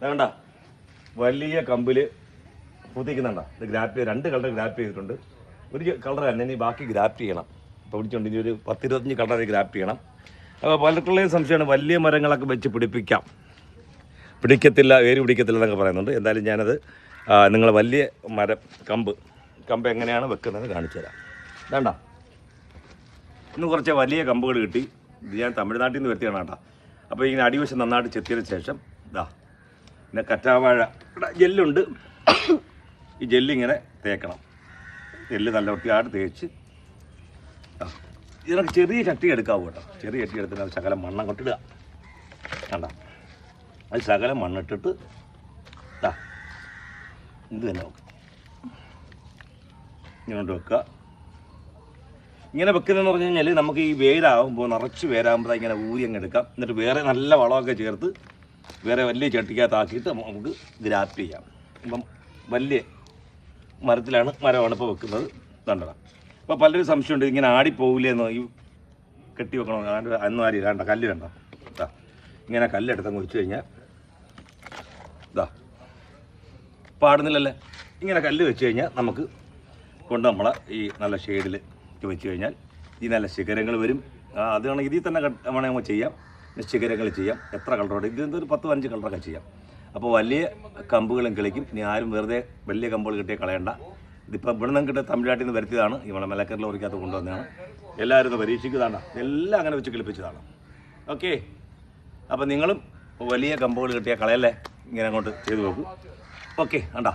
വേണ്ട വലിയ കമ്പിൽ പൂത്തിക്കുന്നുണ്ടോ? ഇത് ഗ്രാപ്പ് ചെയ്ത് 2 കളർ ഗ്രാപ്പ് ചെയ്തിട്ടുണ്ട്. ഒരു കളർ തന്നെ ഇനി ബാക്കി ഗ്രാപ്പ് ചെയ്യണം. ഇപ്പോൾ പിടിച്ചുകൊണ്ട് ഇനി ഒരു 10-25 കളർ ഗ്രാപ്പ് ചെയ്യണം. അപ്പോൾ പലർക്കുള്ള സംശയമാണ് വലിയ മരങ്ങളൊക്കെ വെച്ച് പിടിപ്പിക്കാം, പിടിക്കത്തില്ല, വേര് പിടിക്കത്തില്ല എന്നൊക്കെ പറയുന്നുണ്ട്. എന്തായാലും ഞാനത് നിങ്ങൾ വലിയ മരം കമ്പ് എങ്ങനെയാണ് വെക്കുന്നത് കാണിച്ചു തരാം. വേണ്ട ഇന്ന് കുറച്ച് വലിയ കമ്പുകൾ കിട്ടി. ഇത് ഞാൻ തമിഴ്നാട്ടിൽ നിന്ന് വരുത്തിയാണ് കേട്ടോ. അപ്പോൾ ഇങ്ങനെ അടിവശം നന്നായിട്ട് ചെത്തിയതിന് ശേഷം ഇതാ പിന്നെ കറ്റാവാഴ ജെല്ലുണ്ട്. ഈ ജെല്ലിങ്ങനെ തേക്കണം. ജെല്ല് നല്ല വൃത്തിയായിട്ട് തേച്ച് ഇതിനൊക്കെ ചെറിയ ചട്ടി എടുക്കാവൂ കേട്ടോ. ചെറിയ ചട്ടി എടുത്തിട്ട് അത് ശകലം മണ്ണം കൊണ്ടിടുക. കണ്ട അത് ശകലം മണ്ണിട്ടിട്ട് ഇത് തന്നെ വെക്കുക. ഇങ്ങനെ വെക്കുക. ഇങ്ങനെ വെക്കുന്നതെന്ന് പറഞ്ഞു കഴിഞ്ഞാൽ നമുക്ക് ഈ വേരാകുമ്പോൾ നിറച്ച് വേരാകുമ്പോൾ ഇങ്ങനെ ഊരി അങ്ങ് എടുക്കാം. എന്നിട്ട് വേറെ നല്ല വളമൊക്കെ ചേർത്ത് വേറെ വലിയ ചട്ടിക്കകത്താക്കിയിട്ട് നമുക്ക് ഗ്രാഫ്റ്റ് ചെയ്യാം. ഇപ്പം വലിയ മരമാണ് ഇപ്പോൾ വെക്കുന്നത്. കണ്ടതാണ്. അപ്പോൾ പലരും സംശയമുണ്ട് ഇങ്ങനെ ആടിപ്പോവില്ലെന്നോ, ഈ കെട്ടി വെക്കണോ? അന്നും ആരി വേണ്ട, കല്ല് വേണ്ട. ഇങ്ങനെ കല്ലെടുത്തങ്ങ് വെച്ച് കഴിഞ്ഞാൽ ഇതാ പാടുന്നില്ലല്ലേ. ഇങ്ങനെ കല്ല് വെച്ച് കഴിഞ്ഞാൽ നമുക്ക് കൊണ്ട് നമ്മളെ ഈ നല്ല ഷെയ്ഡിൽ വെച്ച് കഴിഞ്ഞാൽ ഈ നല്ല ശിഖരങ്ങൾ വരും. അത് വേണമെങ്കിൽ ഇതിൽ തന്നെ വേണമെങ്കിൽ ചെയ്യാം. ശിഖരങ്ങൾ ചെയ്യാം. എത്ര കളറോടെ ഇതൊരു 10-15 കളറൊക്കെ ചെയ്യാം. അപ്പോൾ വലിയ കമ്പുകളും കിളിക്കും. ഇനി ആരും വെറുതെ വലിയ കമ്പുകൾ കിട്ടിയാൽ കളയണ്ട. ഇതിപ്പോൾ ഇവിടെ നിന്ന് കിട്ടിയ തമിഴ്നാട്ടിൽ നിന്ന് വരുത്തിയതാണ്. ഇവിടെ മലക്കറിൽ ഓറിക്കകത്ത് കൊണ്ടുവന്നതാണ്. എല്ലാവരും ഇത് പരീക്ഷിക്കുന്നതാണ്. എല്ലാം അങ്ങനെ വെച്ച് കിളിപ്പിച്ചതാണ്. ഓക്കെ, അപ്പോൾ നിങ്ങളും വലിയ കമ്പുകൾ കിട്ടിയാൽ കളയല്ലേ, ഇങ്ങനെ അങ്ങോട്ട് ചെയ്ത് നോക്കൂ. ഓക്കെ, കണ്ടാ.